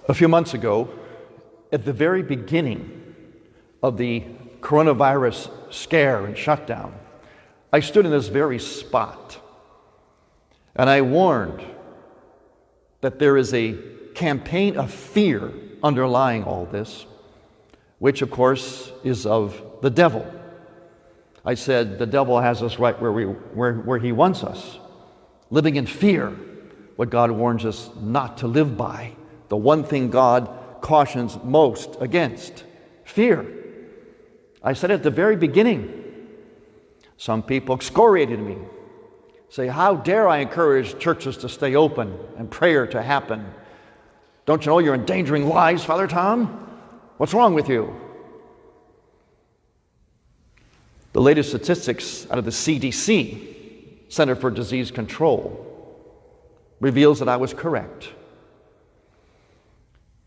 A few months ago, at the very beginning of the coronavirus scare and shutdown, I stood in this very spot and I warned that there is a campaign of fear underlying all this, which of course is of the devil. I said the devil has us right where he wants us, living in fear, what God warns us not to live by. The one thing God cautions most against, fear. I said at the very beginning, some people excoriated me, say, how dare I encourage churches to stay open and prayer to happen? Don't you know you're endangering lives, Father Tom? What's wrong with you? The latest statistics out of the CDC, Center for Disease Control, reveals that I was correct.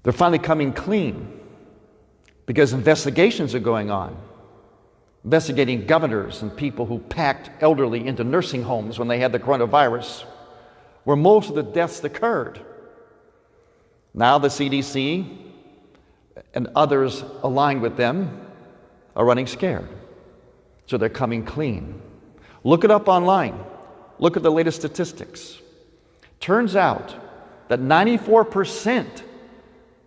They're finally coming clean because investigations are going on, investigating governors and people who packed elderly into nursing homes when they had the coronavirus, where most of the deaths occurred. Now the CDC and others aligned with them are running scared. So they're coming clean. Look it up online. Look at the latest statistics. Turns out that 94%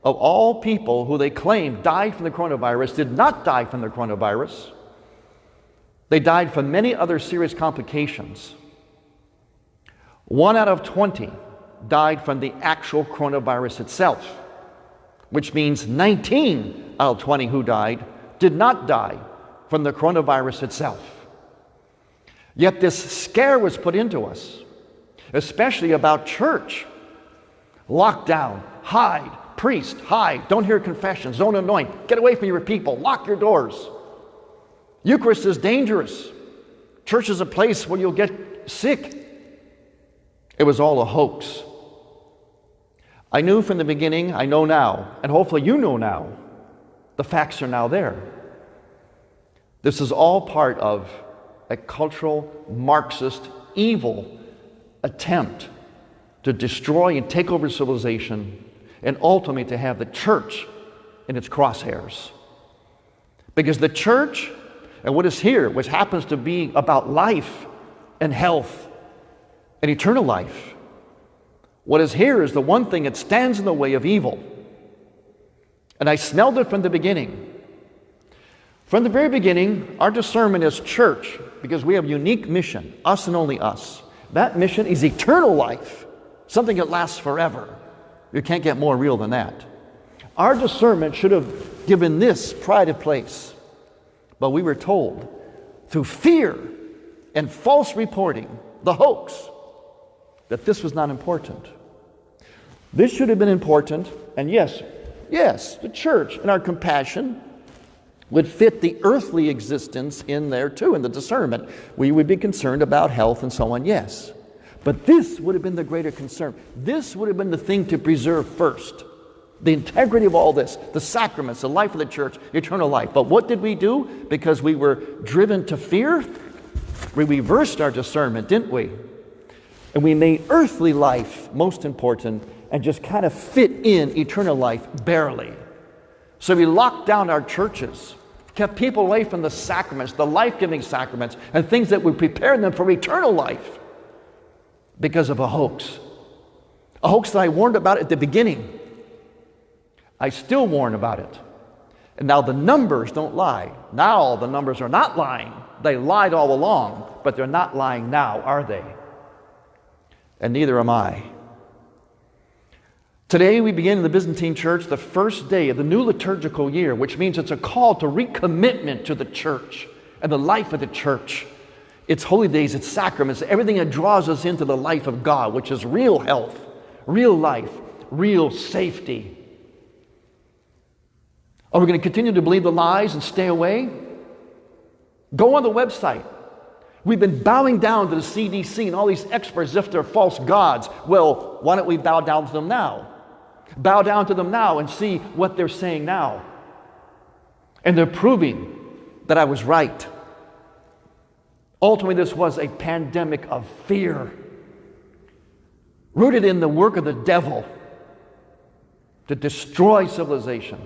of all people who they claim died from the coronavirus did not die from the coronavirus. They died from many other serious complications. 1 out of 20 died from the actual coronavirus itself, which means 19 out of 20 who died did not die from the coronavirus itself. Yet this scare was put into us, especially about church. Lockdown, hide, priest, hide, don't hear confessions, don't anoint, get away from your people, lock your doors. Eucharist is dangerous. Church is a place where you'll get sick. It was all a hoax. I knew from the beginning, I know now, and hopefully you know now, the facts are now there. This is all part of a cultural, Marxist, evil attempt to destroy and take over civilization and ultimately to have the church in its crosshairs. Because the church and what is here, which happens to be about life and health and eternal life, what is here is the one thing that stands in the way of evil. And I smelled it from the beginning. From the very beginning, our discernment as church, because we have a unique mission, us and only us. That mission is eternal life, something that lasts forever. You can't get more real than that. Our discernment should have given this pride of place. But we were told through fear and false reporting, the hoax, that this was not important. This should have been important, and yes, the church and our compassion would fit the earthly existence in there too, in the discernment. We would be concerned about health and so on, yes. But this would have been the greater concern. This would have been the thing to preserve first. The integrity of all this, the sacraments, the life of the church, eternal life. But what did we do? Because we were driven to fear, we reversed our discernment, didn't we? And we made earthly life most important and just kind of fit in eternal life barely. So we locked down our churches, kept people away from the sacraments, the life-giving sacraments, and things that would prepare them for eternal life because of a hoax. A hoax that I warned about at the beginning. I still warn about it. And now the numbers don't lie. Now the numbers are not lying. They lied all along, but they're not lying now, are they? And neither am I. Today we begin in the Byzantine Church the first day of the new liturgical year, which means it's a call to recommitment to the church and the life of the church. Its holy days, its sacraments, everything that draws us into the life of God, which is real health, real life, real safety. Are we going to continue to believe the lies and stay away? Go on the website. We've been bowing down to the CDC and all these experts as if they're false gods. Well, why don't we bow down to them now? Bow down to them now and see what they're saying now. And they're proving that I was right. Ultimately, this was a pandemic of fear, rooted in the work of the devil. to destroy civilization,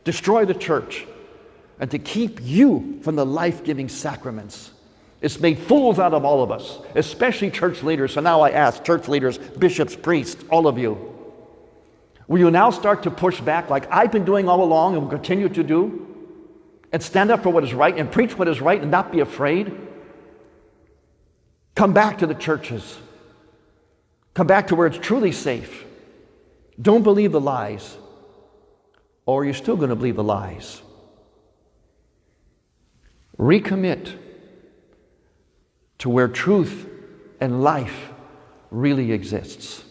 destroy the church, and to keep you from the life-giving sacraments. It's made fools out of all of us, especially church leaders. So now I ask church leaders, bishops, priests, all of you, will you now start to push back like I've been doing all along and will continue to do, and stand up for what is right and preach what is right and not be afraid? Come back to the churches. Come back to where it's truly safe. Don't believe the lies, or you're still going to believe the lies. Recommit to where truth and life really exists.